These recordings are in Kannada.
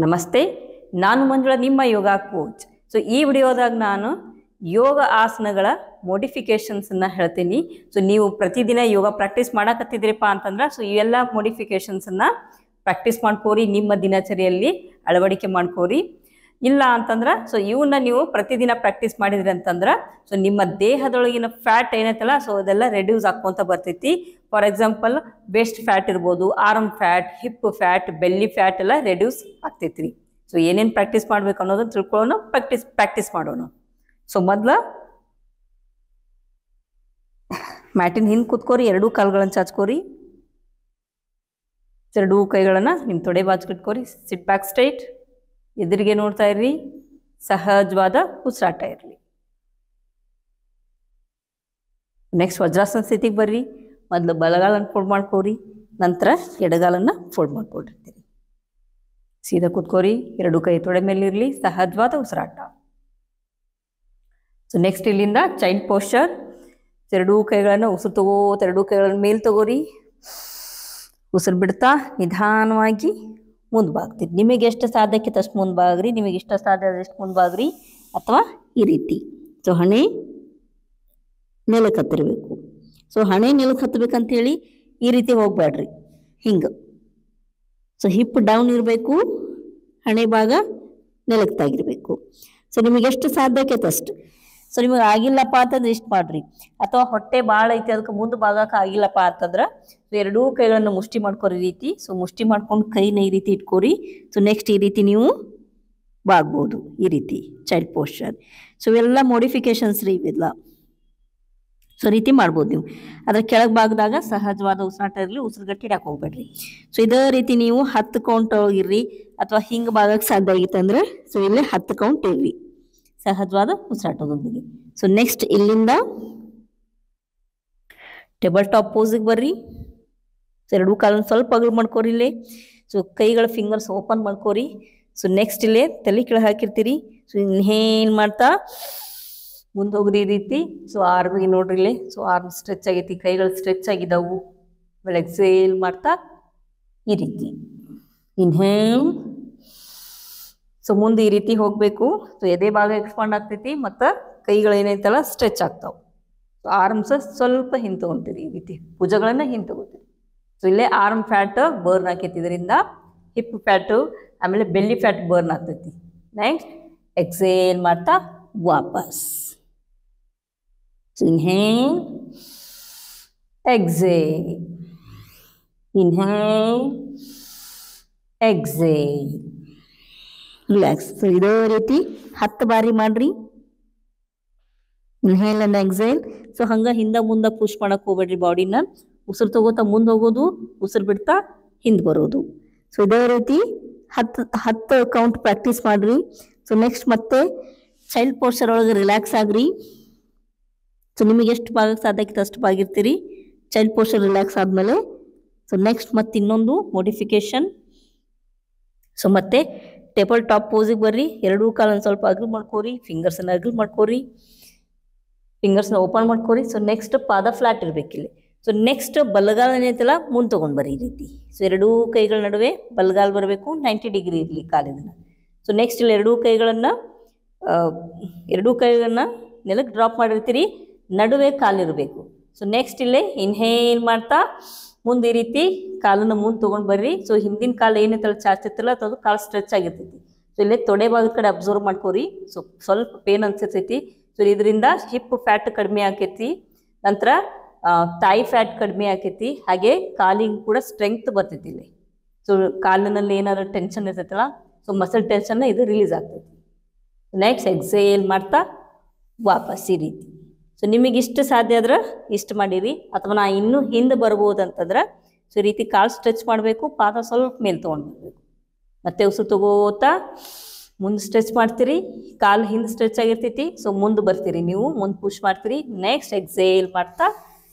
ನಮಸ್ತೆ, ನಾನು ಮಂಜುಳಾ, ನಿಮ್ಮ ಯೋಗ ಕೋಚ್. ಸೊ ಈ ವಿಡಿಯೋದಾಗ ನಾನು ಯೋಗ ಆಸನಗಳ ಮೋಡಿಫಿಕೇಶನ್ಸನ್ನು ಹೇಳ್ತೀನಿ. ಸೊ ನೀವು ಪ್ರತಿದಿನ ಯೋಗ ಪ್ರಾಕ್ಟೀಸ್ ಮಾಡಕತ್ತಿದ್ರಿಪ್ಪ ಅಂತಂದ್ರೆ ಸೊ ಇವೆಲ್ಲ ಮೋಡಿಫಿಕೇಶನ್ಸನ್ನು ಪ್ರಾಕ್ಟೀಸ್ ಮಾಡ್ಕೋರಿ, ನಿಮ್ಮ ದಿನಚರಿಯಲ್ಲಿ ಅಳವಡಿಕೆ ಮಾಡ್ಕೋರಿ. ಇಲ್ಲ ಅಂತಂದ್ರೆ ಸೊ ಇವನ್ನ ನೀವು ಪ್ರತಿದಿನ ಪ್ರಾಕ್ಟೀಸ್ ಮಾಡಿದ್ರಿ ಅಂತಂದ್ರೆ ಸೊ ನಿಮ್ಮ ದೇಹದೊಳಗಿನ ಫ್ಯಾಟ್ ಏನೈತಲ್ಲ ಸೊ ಅದೆಲ್ಲ ರೆಡ್ಯೂಸ್ ಆಕ್ಕೊಂತ ಬರ್ತೈತಿ. ಫಾರ್ ಎಕ್ಸಾಂಪಲ್ ವೇಸ್ಟ್ ಫ್ಯಾಟ್ ಇರ್ಬೋದು, arm fat, hip fat, belly fat ಎಲ್ಲ ರೆಡ್ಯೂಸ್ ಆಗ್ತೈತ್ರಿ. ಸೊ ಏನೇನು ಪ್ರಾಕ್ಟೀಸ್ ಮಾಡ್ಬೇಕು ಅನ್ನೋದನ್ನ ತಿಳ್ಕೊಳ್ಳೋಣ, ಪ್ರಾಕ್ಟೀಸ್ ಮಾಡೋಣ. ಸೊ ಮೊದಲ ಮ್ಯಾಟಿನ ಹಿಂದೆ ಕೂತ್ಕೋರಿ, ಎರಡೂ ಕಾಲುಗಳನ್ನು ಚಾಚ್ಕೋರಿ, ಎರಡೂ ಕೈಗಳನ್ನು ನಿಮ್ಮ ತೊಡೆ ಬಾಚ್ಕಿಟ್ಕೋರಿ. ಸಿಟ್ ಬ್ಯಾಕ್ ಸ್ಟ್ರೈಟ್, ಎದುರಿಗೆ ನೋಡ್ತಾ ಇರ್ರಿ, ಸಹಜವಾದ ಉಸಿರಾಟ ಇರಲಿ. ನೆಕ್ಸ್ಟ್ ವಜ್ರಾಸನ ಸ್ಥಿತಿಗೆ ಬರ್ರಿ. ಮೊದಲು ಬಲಗಾಲನ್ನು ಫೋಲ್ಡ್ ಮಾಡ್ಕೋರಿ, ನಂತರ ಎಡಗಾಲನ್ನು ಫೋಲ್ಡ್ ಮಾಡ್ಕೊಂಡಿರ್ತೀರಿ. ಸೀದಾ ಕೂತ್ಕೋರಿ, ಎರಡು ಕೈ ತೊಡೆ ಮೇಲೆ ಇರಲಿ, ಸಹಜವಾದ ಉಸಿರಾಟ. ಸೊ ನೆಕ್ಸ್ಟ್ ಇಲ್ಲಿಂದ ಚೈಲ್ಡ್ ಪೋಸ್ಚರ್. ಎರಡೂ ಕೈಗಳನ್ನು ಉಸಿರು ತಗೋತ ಎರಡೂ ಕೈಗಳನ್ನು ಮೇಲೆ ತಗೋರಿ. ಉಸಿರು ಬಿಡ್ತಾ ನಿಧಾನವಾಗಿ ಮುಂದೆ ಬಾಗ್ತೀರಿ. ನಿಮಗೆ ಎಷ್ಟು ಸಾಧ್ಯಕ್ಕೆ ಅಷ್ಟು ಮುಂದೆ ಬಾಗ್ರಿ, ನಿಮಗೆ ಇಷ್ಟ ಸಾಧ್ಯ ಆದಷ್ಟು ಮುಂದೆ ಬಾಗ್ರಿ, ಅಥವಾ ಈ ರೀತಿ. ಸೊ ಹಣೆ ನೆಲಕ್ಕೆ ಹತ್ತಿರಬೇಕು. ಸೊ ಹಣೆ ನೆಲಕ್ಕೆ ಹತ್ತಬೇಕಂತೇಳಿ ಈ ರೀತಿ ಹೋಗ್ಬೇಡ್ರಿ, ಹಿಂಗೆ. ಸೊ ಹಿಪ್ ಡೌನ್ ಇರಬೇಕು, ಹಣೆ ಭಾಗ ನೆಲಕ್ಕೆ ತಾಗಿರ್ಬೇಕು. ಸೊ ನಿಮಗೆ ಎಷ್ಟು ಸಾಧ್ಯಕ್ಕೆ ಅಷ್ಟು. ಸೊ ನಿಮಗೆ ಆಗಿಲ್ಲಪ್ಪ ಅಂತಂದ್ರೆ ಇಷ್ಟು ಮಾಡ್ರಿ, ಅಥವಾ ಹೊಟ್ಟೆ ಭಾಳ ಐತಿ ಅದಕ್ಕೆ ಮುಂದೆ ಭಾಗಕ್ಕೆ ಆಗಿಲ್ಲಪ್ಪ ಅಂತಂದ್ರೆ ಎರಡೂ ಕೈಗಳನ್ನು ಮುಷ್ಟಿ ಮಾಡ್ಕೋರಿ ರೀತಿ. ಸೊ ಮುಷ್ಟಿ ಮಾಡ್ಕೊಂಡು ಕೈನ ಈ ರೀತಿ ಇಟ್ಕೋರಿ. ಸೊ ನೆಕ್ಸ್ಟ್ ಈ ರೀತಿ ನೀವು ಬಾಗ್ಬೋದು, ಈ ರೀತಿ ಚೈಲ್ಡ್ ಪೋಸ್ಚರ್. ಸೊ ಇವೆಲ್ಲ ಮೋಡಿಫಿಕೇಶನ್ಸ್ ರೀ ಇವೆಲ್ಲ. ಸೊ ರೀತಿ ಮಾಡ್ಬೋದು ನೀವು. ಅದ್ರ ಕೆಳಗೆ ಭಾಗದಾಗ ಸಹಜವಾದ ಉಸಿರಾಟ ಇರಲಿ, ಉಸಿರು ಗಟ್ಟಿ ಇಡಕ್ಕೆ ಹೋಗ್ಬೇಡ್ರಿ. ಸೊ ಇದೇ ರೀತಿ ನೀವು 10 ಕೌಂಟ್ ಒಳಗಿರ್ರಿ, ಅಥವಾ ಹಿಂಗೆ ಭಾಗಕ್ಕೆ ಸಾಧ್ಯ ಆಗಿತ್ತಂದ್ರೆ ಸೊ ಇಲ್ಲೇ 10 ಕೌಂಟ್ ಇರ್ರಿ ಸಹಜವಾದ ಉಸಿರಾಟದೊಂದಿಗೆ. ಸೊ ನೆಕ್ಸ್ಟ್ ಇಲ್ಲಿಂದ ಟೇಬಲ್ ಟಾಪ್ ಪೋಸಿಗೆ ಬರ್ರಿ. ಸೊ ಎರಡೂ ಕಾಲನ್ನು ಸ್ವಲ್ಪ ಅಗಲ ಮಾಡ್ಕೋರಿ ಇಲ್ಲೇ. ಸೊ ಕೈಗಳ ಫಿಂಗರ್ಸ್ ಓಪನ್ ಮಾಡ್ಕೋರಿ. ಸೊ ನೆಕ್ಸ್ಟ್ ಇಲ್ಲೇ ತಲೆ ಕೆಳಗೆ ಹಾಕಿರ್ತೀರಿ. ಸೊ ಇನ್ಹೇಲ್ ಮಾಡ್ತಾ ಮುಂದೆ ಹೋಗ್ರಿ ಈ ರೀತಿ. ಸೊ ಆರ್ಮಿಗೆ ನೋಡ್ರಿ ಇಲ್ಲೇ. ಸೊ ಆರ್ಮ್ ಸ್ಟ್ರೆಚ್ ಆಗೈತಿ, ಕೈಗಳು ಸ್ಟ್ರೆಚ್ ಆಗಿದ್ದಾವು. ಆಮೇಲೆ ಎಕ್ಸೇಲ್ ಮಾಡ್ತಾ ಈ ರೀತಿ ಇನ್ಹೇಲ್. ಸೊ ಮುಂದೆ ಈ ರೀತಿ ಹೋಗಬೇಕು. ಸೊ ಎದೆ ಭಾಗ ಎಕ್ಸ್ಪಾಂಡ್ ಆಗ್ತೈತಿ ಮತ್ತು ಕೈಗಳು ಏನೈತಲ್ಲ ಸ್ಟ್ರೆಚ್ ಆಗ್ತಾವೆ. ಸೊ ಆರ್ಮ್ಸ್ ಸ್ವಲ್ಪ ಹಿಂದೆ ತೊಗೊತೀರಿ ಈ ರೀತಿ, ಭುಜಗಳನ್ನು ಹಿಂದೆ ತೊಗೋತೀರಿ. ಸೊ ಇಲ್ಲೇ ಆರ್ಮ್ ಫ್ಯಾಟ್ ಬರ್ನ್ ಆಕೈತಿ, ಇದರಿಂದ ಹಿಪ್ ಫ್ಯಾಟು ಆಮೇಲೆ ಬೆಲ್ಲಿ ಫ್ಯಾಟ್ ಬರ್ನ್ ಆಗ್ತೈತಿ. ನೆಕ್ಸ್ಟ್ ಎಕ್ಸೇಲ್ ಮಾಡ್ತಾ ವಾಪಸ್. Inhale, exhale, inhale, exhale, relax. So ಇದೇ ರೀತಿ 10 ಬಾರಿ ಮಾಡ್ರಿ. Inhale and exhale. ಸೊ ಹಂಗೆ ಹಿಂದೆ ಮುಂದೆ ಪುಷ್ ಮಾಡಕ್ಕೆ ಹೋಗ್ಬೇಡ್ರಿ ಬಾಡಿನ. ಉಸಿರು ತಗೋತಾ ಮುಂದೆ ಹೋಗೋದು, ಉಸಿರು ಬಿಡ್ತಾ ಹಿಂದೆ ಬರೋದು. ಸೊ ಇದೇ ರೀತಿ 10 ಕೌಂಟ್ ಪ್ರಾಕ್ಟೀಸ್ ಮಾಡ್ರಿ. ಸೊ ನೆಕ್ಸ್ಟ್ ಮತ್ತೆ ಚೈಲ್ಡ್ ಪೋಸ್ಚರ್ ಒಳಗೆ ರಿಲ್ಯಾಕ್ಸ್ ಆಗ್ರಿ. ಸೊ ನಿಮಗೆ ಎಷ್ಟು ಭಾಗಕ್ಕೆ ಸಾಧ್ಯಕ್ಕೆ ಅಷ್ಟು ಬಾಗಿರ್ತೀರಿ ಚೈಲ್ಡ್ ಪೋಸ್ಚರ್ ರಿಲ್ಯಾಕ್ಸ್ ಆದಮೇಲೆ. ಸೊ ನೆಕ್ಸ್ಟ್ ಮತ್ತೆ ಇನ್ನೊಂದು ಮೋಡಿಫಿಕೇಶನ್. ಸೊ ಮತ್ತೆ ಟೇಬಲ್ ಟಾಪ್ ಪೋಸಿಗೆ ಬರ್ರಿ. ಎರಡೂ ಕಾಲನ್ನು ಸ್ವಲ್ಪ ಅಗಲ ಮಾಡ್ಕೋರಿ, ಫಿಂಗರ್ಸನ್ನು ಅಗಲ ಮಾಡ್ಕೋರಿ, ಫಿಂಗರ್ಸ್ನ ಓಪನ್ ಮಾಡ್ಕೋರಿ. ಸೊ ನೆಕ್ಸ್ಟ್ ಪಾದ ಫ್ಲಾಟ್ ಇರಬೇಕಿಲ್ಲಿ. ಸೊ ನೆಕ್ಸ್ಟ್ ಬಲಗಾಲ ಏನೈತಲ್ಲ ಮುಂದೆ ತೊಗೊಂಡು ಬರ್ರಿ ಈ ರೀತಿ. ಸೊ ಎರಡೂ ಕೈಗಳ ನಡುವೆ ಬಲಗಾಲ ಬರಬೇಕು, 90 ಡಿಗ್ರಿ ಇರಲಿ ಕಾಲಿನ. ಸೊ ನೆಕ್ಸ್ಟ್ ಇಲ್ಲಿ ಎರಡೂ ಕೈಗಳನ್ನು ನೆಲಕ್ಕೆ ಡ್ರಾಪ್ ಮಾಡಿರ್ತೀರಿ, ನಡುವೆ ಕಾಲಿರಬೇಕು. ಸೊ ನೆಕ್ಸ್ಟ್ ಇಲ್ಲೇ ಇನ್ಹೇಲ್ ಮಾಡ್ತಾ ಮುಂದೆ ಈ ರೀತಿ ಕಾಲನ್ನು ಮುಂದೆ ತೊಗೊಂಡು ಬರ್ರಿ. ಸೊ ಹಿಂದಿನ ಕಾಲು ಏನೈತಲ್ಲ ಚಾಚಿತ್ತಲ್ಲ ಅದು ಕಾಲು ಸ್ಟ್ರೆಚ್ ಆಗಿರ್ತೈತಿ. ಸೊ ಇಲ್ಲೇ ತೊಡೆ ಭಾಗದ ಕಡೆ ಅಬ್ಸರ್ವ್ ಮಾಡ್ಕೋರಿ. ಸೊ ಸ್ವಲ್ಪ ಪೇನ್ ಅನ್ಸಿರ್ತೈತಿ. ಸೊ ಇದರಿಂದ ಹಿಪ್ ಫ್ಯಾಟ್ ಕಡಿಮೆ ಆಕೈತಿ, ನಂತರ ತಾಯಿ ಫ್ಯಾಟ್ ಕಡಿಮೆ ಆಕೈತಿ, ಹಾಗೆ ಕಾಲಿಗೆ ಕೂಡ ಸ್ಟ್ರೆಂಗ್ತ್ ಬರ್ತೈತಿ ಇಲ್ಲಿ. ಸೊ ಕಾಲಿನಲ್ಲಿ ಏನಾದ್ರು ಟೆನ್ಷನ್ ಇರ್ತೈತಲ್ಲ ಸೊ ಮಸಲ್ ಟೆನ್ಷನ್ನ ಇದು ರಿಲೀಸ್ ಆಗ್ತೈತಿ. ನೆಕ್ಸ್ಟ್ ಎಕ್ಸೇಲ್ ಮಾಡ್ತಾ ವಾಪಸ್ ಈ ರೀತಿ. ಸೊ ನಿಮಗೆ ಇಷ್ಟು ಸಾಧ್ಯ ಆದ್ರೆ ಇಷ್ಟು ಮಾಡಿರಿ, ಅಥವಾ ನಾ ಇನ್ನೂ ಹಿಂದೆ ಬರ್ಬೋದು ಅಂತಂದ್ರೆ ಸೊ ಈ ರೀತಿ ಕಾಲು ಸ್ಟ್ರೆಚ್ ಮಾಡಬೇಕು, ಪಾದ ಸ್ವಲ್ಪ ಮೇಲೆ ತೊಗೊಂಡು ಬರಬೇಕು. ಮತ್ತೆ ಉಸಿರು ತಗೋತಾ ಮುಂದೆ ಸ್ಟ್ರೆಚ್ ಮಾಡ್ತೀರಿ, ಕಾಲು ಹಿಂದೆ ಸ್ಟ್ರೆಚ್ ಆಗಿರ್ತೈತಿ. ಸೊ ಮುಂದೆ ಬರ್ತೀರಿ, ನೀವು ಮುಂದೆ ಪುಷ್ ಮಾಡ್ತೀರಿ. ನೆಕ್ಸ್ಟ್ ಎಕ್ಸೇಲ್ ಮಾಡ್ತಾ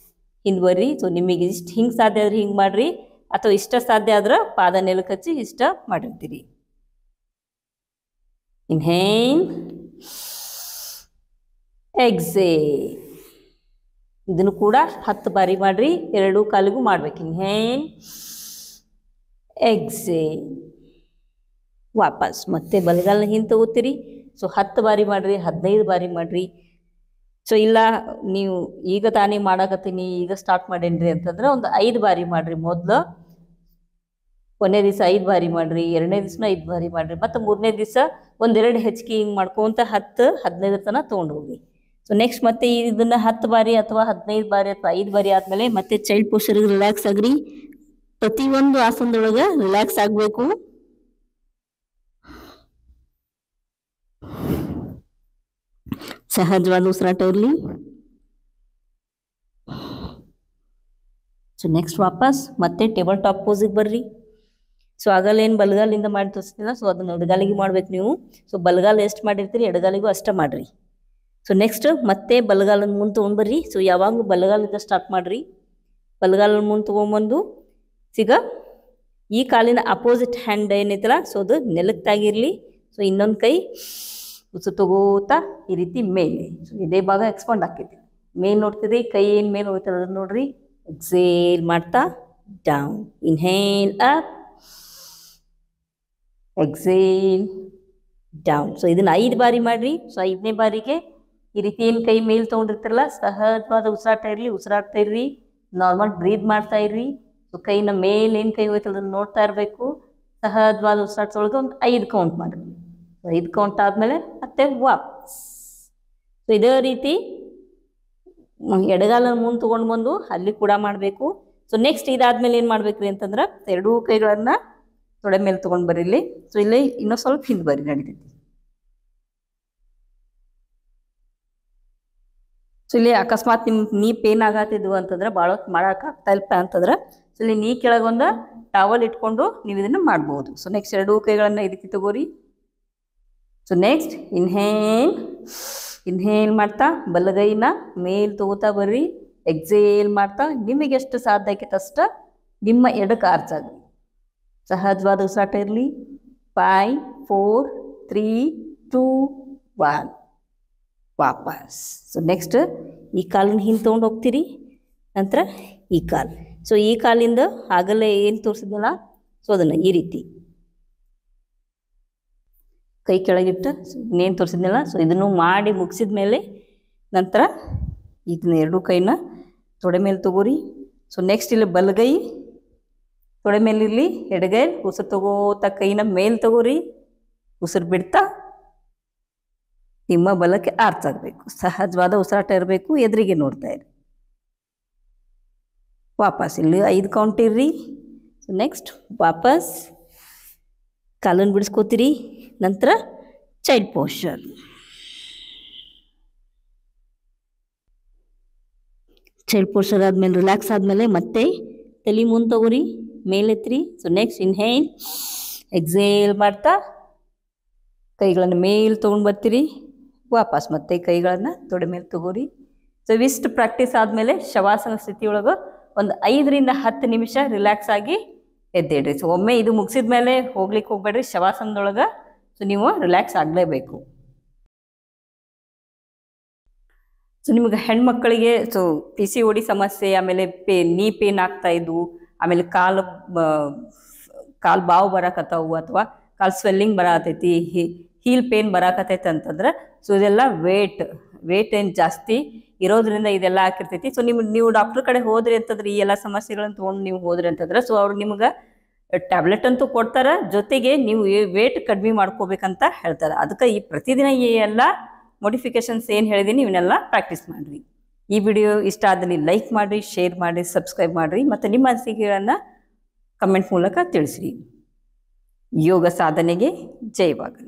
ಹಿಂದೆ ಬರ್ರಿ. ಸೊ ನಿಮಗೆ ಇಷ್ಟು ಹಿಂಗೆ ಸಾಧ್ಯ ಆದ್ರೆ ಹಿಂಗೆ ಮಾಡಿರಿ, ಅಥವಾ ಇಷ್ಟ ಸಾಧ್ಯ ಆದ್ರೆ ಪಾದ ನೆಲಕ್ಕೆ ಹಚ್ಚಿ ಇಷ್ಟ ಮಾಡಿರ್ತೀರಿ. Inhale, exhale. ಇದನ್ನು ಕೂಡ 10 ಬಾರಿ ಮಾಡ್ರಿ, ಎರಡೂ ಕಾಲಿಗೂ ಮಾಡ್ಬೇಕು. ಇನ್ಹೇಲ್, ಎಕ್ಸೇಲ್, ವಾಪಸ್ ಮತ್ತೆ ಬಲಗಾಲನ ಹಿಂದೆ ತಗೋತೀರಿ. ಸೊ 10 ಬಾರಿ ಮಾಡಿರಿ, 15 ಬಾರಿ ಮಾಡಿರಿ. ಸೊ ಇಲ್ಲ ನೀವು ಈಗ ತಾನೇ ಮಾಡಾಕತ್ತೀನಿ, ಈಗ ಸ್ಟಾರ್ಟ್ ಮಾಡೇನ್ರಿ ಅಂತಂದ್ರೆ ಒಂದು 5 ಬಾರಿ ಮಾಡಿರಿ. ಮೊದಲು ಒಂದನೇ ದಿವಸ 5 ಬಾರಿ ಮಾಡಿರಿ, ಎರಡನೇ ದಿವಸನ 5 ಬಾರಿ ಮಾಡಿರಿ, ಮತ್ತು ಮೂರನೇ ದಿವಸ ಒಂದೆರಡು ಹೆಚ್ಚಿಗೆ ಹಿಂಗೆ ಮಾಡ್ಕೊಂತ 10-15 ತನಕ ತೊಗೊಂಡು ಹೋಗಿ. ಸೊ ನೆಕ್ಸ್ಟ್ ಮತ್ತೆ ಇದನ್ನು 10 ಬಾರಿ ಅಥವಾ 15 ಬಾರಿ ಅಥವಾ 5 ಬಾರಿ ಆದಮೇಲೆ ಮತ್ತೆ ಚೈಲ್ಡ್ ಪೋಸ್ಚರ್ಗೆ ರಿಲ್ಯಾಕ್ಸ್ ಆಗ್ರಿ. ಪ್ರತಿಯೊಂದು ಆಸನದೊಳಗೆ ರಿಲ್ಯಾಕ್ಸ್ ಆಗಬೇಕು. ಸಹಜವಾದ ಉಸಿರಾಟ ಇರಲಿ. ಸೊ ನೆಕ್ಸ್ಟ್ ವಾಪಸ್ ಮತ್ತೆ ಟೇಬಲ್ ಟಾಪ್ ಪೋಸಿಗೆ ಬರ್ರಿ. ಸೊ ಆಗಲ್ಲ ಏನು ಬಲಗಾಲಿಂದ ಮಾಡಿ ತೋರಿಸ್ತಿಲ್ಲ, ಸೊ ಅದನ್ನು ಎಡಗಾಲಿಗೆ ಮಾಡ್ಬೇಕು ನೀವು. ಸೊ ಬಲಗಾಲ ಎಷ್ಟು ಮಾಡಿರ್ತೀರಿ ಎಡಗಾಲಿಗೂ ಅಷ್ಟೇ ಮಾಡಿರಿ. ಸೊ ನೆಕ್ಸ್ಟ್ ಮತ್ತೆ ಬಲಗಾಲನ ಮುಂದೆ ತೊಗೊಂಡ್ಬರ್ರಿ. ಸೊ ಯಾವಾಗಲೂ ಬಲಗಾಲಿಂದ ಸ್ಟಾರ್ಟ್ ಮಾಡಿರಿ. ಬಲಗಾಲನ ಮುಂದೆ ತೊಗೊಂಬಂದು ಈಗ ಈ ಕಾಲಿನ ಅಪೋಸಿಟ್ ಹ್ಯಾಂಡ್ ಏನೈತಲ್ಲ, ಸೊ ಅದು ನೆಲಕ್ಕೆ ತಾಗಿರಲಿ. ಸೊ ಇನ್ನೊಂದು ಕೈ ಉಸಿರು ತಗೋತಾ ಈ ರೀತಿ ಮೇಲೆ. ಸೊ ಇದೇ ಭಾಗ ಎಕ್ಸ್ಪಾಂಡ್ ಆಕೈತಿ. ಮೇಲೆ ನೋಡ್ತಿದ್ರಿ, ಕೈ ಏನು ಮೇಲೆ ಹೋಗ್ತದೆ ಅದನ್ನು ನೋಡ್ರಿ. ಎಕ್ಸೇಲ್ ಮಾಡ್ತಾ down, inhale up, exhale down. So ಇದನ್ನು 5 ಬಾರಿ ಮಾಡಿರಿ. ಸೊ 5ನೇ ಬಾರಿಗೆ ಈ ರೀತಿ ಏನು ಕೈ ಮೇಲೆ ತೊಗೊಂಡಿರ್ತಾರಲ್ಲ, ಸಹಜವಾದ ಉಸಿರಾಟ ಇರಲಿ, ಉಸಿರಾಡ್ತಾ ಇರ್ರಿ, ನಾರ್ಮಲ್ ಬ್ರೀದ್ ಮಾಡ್ತಾ ಇರ್ರಿ. ಸೊ ಕೈನ ಮೇಲೆ ಏನು ಕೈ ಹೋಯ್ತಲ್ಲ ಅದನ್ನು ನೋಡ್ತಾ ಇರಬೇಕು. ಸಹಜವಾದ ಉಸಿರಾಟದೊಳಗೆ ಒಂದು 5 ಕೌಂಟ್ ಮಾಡಿರಿ. ಸೊ 5 ಕೌಂಟ್ ಆದಮೇಲೆ ಮತ್ತೆ ವಾಪಸ್. ಸೊ ಇದೇ ರೀತಿ ಎಡಗಾಲನ ಮುಂದೆ ತೊಗೊಂಡು ಬಂದು ಅಲ್ಲಿ ಕೂಡ ಮಾಡಬೇಕು. ಸೊ ನೆಕ್ಸ್ಟ್ ಇದಾದ್ಮೇಲೆ ಏನು ಮಾಡ್ಬೇಕ್ರಿ ಅಂತಂದ್ರೆ ಎರಡೂ ಕೈಗಳನ್ನು ತೊಡೆ ಮೇಲೆ ತೊಗೊಂಡು ಬರ್ರಿ ಇಲ್ಲಿ. ಸೊ ಇಲ್ಲಿ ಇನ್ನೂ ಸ್ವಲ್ಪ ಹಿಂದೆ ಬರ್ರಿ, ನಡೀತೈತಿ. ಸೊ ಇಲ್ಲಿ ಅಕಸ್ಮಾತ್ ನಿಮ್ಮ ನೀ ಪೇನ್ ಆಗತ್ತಿದ್ವು ಅಂತಂದ್ರೆ ಭಾಳ ಹೊತ್ತು ಮಾಡೋಕ್ಕಾಗ್ತಾ ಇಲ್ಪ ಅಂತಂದ್ರೆ ಸೊ ಇಲ್ಲಿ ನೀ ಕೆಳಗೊಂದು ಟವಲ್ ಇಟ್ಕೊಂಡು ನೀವು ಇದನ್ನು ಮಾಡ್ಬೋದು. ಸೊ ನೆಕ್ಸ್ಟ್ ಎರಡೂ ಕೈಗಳನ್ನು ಈ ರೀತಿ ತಗೋರಿ. ಸೊ ನೆಕ್ಸ್ಟ್ ಇನ್ಹೇಲ್ ಮಾಡ್ತಾ ಬಲಗೈನ ಮೇಲ್ ತಗೋತಾ ಬರ್ರಿ. ಎಕ್ಸೇಲ್ ಮಾಡ್ತಾ ನಿಮಗೆ ಎಷ್ಟು ಸಾಧ್ಯ ಆಕೈತೆ ಅಷ್ಟು ನಿಮ್ಮ ಎಡಕ್ಕೆ ಆರ್ಚಾಗ್ರಿ. ಸಹಜವಾದ ಉಸಿರಾಟ ಇರಲಿ. 5 4 3 2 1 ವಾಪಸ್. ಸೊ ನೆಕ್ಸ್ಟ್ ಈ ಕಾಲನ್ನ ಹಿಂದೆ ತೊಗೊಂಡು ಹೋಗ್ತೀರಿ. ನಂತರ ಈ ಕಾಲು. ಸೊ ಈ ಕಾಲಿಂದ ಆಗಲೇ ಏನು ತೋರಿಸಿದ್ನಲ್ಲ, ಸೊ ಅದನ್ನು ಈ ರೀತಿ ಕೈ ಕೆಳಗಿಟ್ಟು ಇನ್ನೇನು ತೋರಿಸಿದ್ನಲ್ಲ, ಸೊ ಇದನ್ನು ಮಾಡಿ ಮುಗಿಸಿದ ಮೇಲೆ ನಂತರ ಇದನ್ನ ಎರಡೂ ಕೈನ ತೊಡೆ ಮೇಲೆ ತಗೋರಿ. ಸೊ ನೆಕ್ಸ್ಟ್ ಇಲ್ಲಿ ಬಲಗೈ ತೊಡೆ ಮೇಲಿರಲಿ, ಎಡಗೈ ಉಸಿರು ತಗೋತಾ ಕೈನ ಮೇಲೆ ತಗೋರಿ. ಉಸಿರು ಬಿಡ್ತಾ ನಿಮ್ಮ ಬಲಕ್ಕೆ ಆರ್ಚಾಗಬೇಕು. ಸಹಜವಾದ ಉಸಿರಾಟ ಇರಬೇಕು, ಎದುರಿಗೆ ನೋಡ್ತಾ ಇರಿ. ವಾಪಸ್ ಇಲ್ಲಿ 5 ಕೌಂಟ್ ಇರ್ರಿ. ಸೊ ನೆಕ್ಸ್ಟ್ ವಾಪಸ್ ಕಾಲನ್ನು ಬಿಡಿಸ್ಕೋತೀರಿ. ನಂತರ ಚೈಲ್ಡ್ ಪೋಸ್ಚರ್. ಚೈಲ್ಡ್ ಪೋಸ್ಚರ್ ಆದಮೇಲೆ ರಿಲ್ಯಾಕ್ಸ್ ಆದಮೇಲೆ ಮತ್ತೆ ತಲೆ ಮುಂದೆ ತಗೋರಿ, ಮೇಲೆತ್ರಿ. ಸೊ ನೆಕ್ಸ್ಟ್ ಇನ್ಹೇಲ್, ಎಕ್ಸೇಲ್ ಮಾಡ್ತಾ ಕೈಗಳನ್ನು ಮೇಲೆ ತೊಗೊಂಡು ಬರ್ತೀರಿ. ವಾಪಸ್ ಮತ್ತೆ ಕೈಗಳನ್ನು ತೊಡೆ ಮೇಲೆ ತಗೋರಿ. ಸೊ ಇವಿಷ್ಟು ಪ್ರಾಕ್ಟೀಸ್ ಆದಮೇಲೆ ಶವಾಸನ ಸ್ಥಿತಿಯೊಳಗೆ ಒಂದು 5ರಿಂದ 10 ನಿಮಿಷ ರಿಲ್ಯಾಕ್ಸ್ ಆಗಿ ಎದ್ದೇಳ್ರಿ. ಸೊ ಒಮ್ಮೆ ಇದು ಮುಗಿಸಿದ ಮೇಲೆ ಹೋಗ್ಲಿಕ್ಕೆ ಹೋಗ್ಬೇಡ್ರಿ ಶವಾಸನದೊಳಗೆ. ಸೊ ನೀವು ರಿಲ್ಯಾಕ್ಸ್ ಆಗಲೇಬೇಕು. ಸೊ ನಿಮಗೆ ಹೆಣ್ಮಕ್ಕಳಿಗೆ ಸೊ PCOD ಸಮಸ್ಯೆ, ಆಮೇಲೆ ನೀ ಪೇನ್ ಆಗ್ತಾ ಇದ್ವು, ಆಮೇಲೆ ಕಾಲು ಬಾವು ಬರಾಕತ್ತಾವು, ಅಥವಾ ಕಾಲು ಸ್ವೆಲ್ಲಿಂಗ್ ಬರಾತೈತಿ, ಹೀಲ್ ಪೇನ್ ಬರಾಕತ್ತೈತೆ ಅಂತಂದ್ರೆ ಸೊ ಇದೆಲ್ಲ ವೇಟ್ ಏನು ಜಾಸ್ತಿ ಇರೋದ್ರಿಂದ ಇದೆಲ್ಲ ಹಾಕಿರ್ತೈತಿ. ಸೊ ನೀವು ಡಾಕ್ಟರ್ ಕಡೆ ಹೋದ್ರಿ ಅಂತಂದ್ರೆ ಈ ಎಲ್ಲ ಸಮಸ್ಯೆಗಳನ್ನು ತೊಗೊಂಡು ನೀವು ಹೋದ್ರಿ ಅಂತಂದ್ರೆ ಸೊ ಅವ್ರು ನಿಮ್ಗೆ ಟ್ಯಾಬ್ಲೆಟ್ ಅಂತೂ ಕೊಡ್ತಾರೆ, ಜೊತೆಗೆ ನೀವು ವೇಟ್ ಕಡಿಮೆ ಮಾಡ್ಕೋಬೇಕಂತ ಹೇಳ್ತಾರೆ. ಅದಕ್ಕೆ ಈ ಪ್ರತಿದಿನ ಈ ಎಲ್ಲ ಮೋಡಿಫಿಕೇಶನ್ಸ್ ಏನು ಹೇಳಿದೀನಿ ಇವನ್ನೆಲ್ಲ ಪ್ರಾಕ್ಟೀಸ್ ಮಾಡಿರಿ. ಈ ವಿಡಿಯೋ ಇಷ್ಟ ಆದಲ್ಲಿ ಲೈಕ್ ಮಾಡಿರಿ, ಶೇರ್ ಮಾಡಿರಿ, ಸಬ್ಸ್ಕ್ರೈಬ್ ಮಾಡಿರಿ, ಮತ್ತು ನಿಮ್ಮ ಅನಿಸಿಕೆಗಳನ್ನು ಕಮೆಂಟ್ ಮೂಲಕ ತಿಳಿಸ್ರಿ. ಯೋಗ ಸಾಧನೆಗೆ ಜಯವಾಗಲಿ.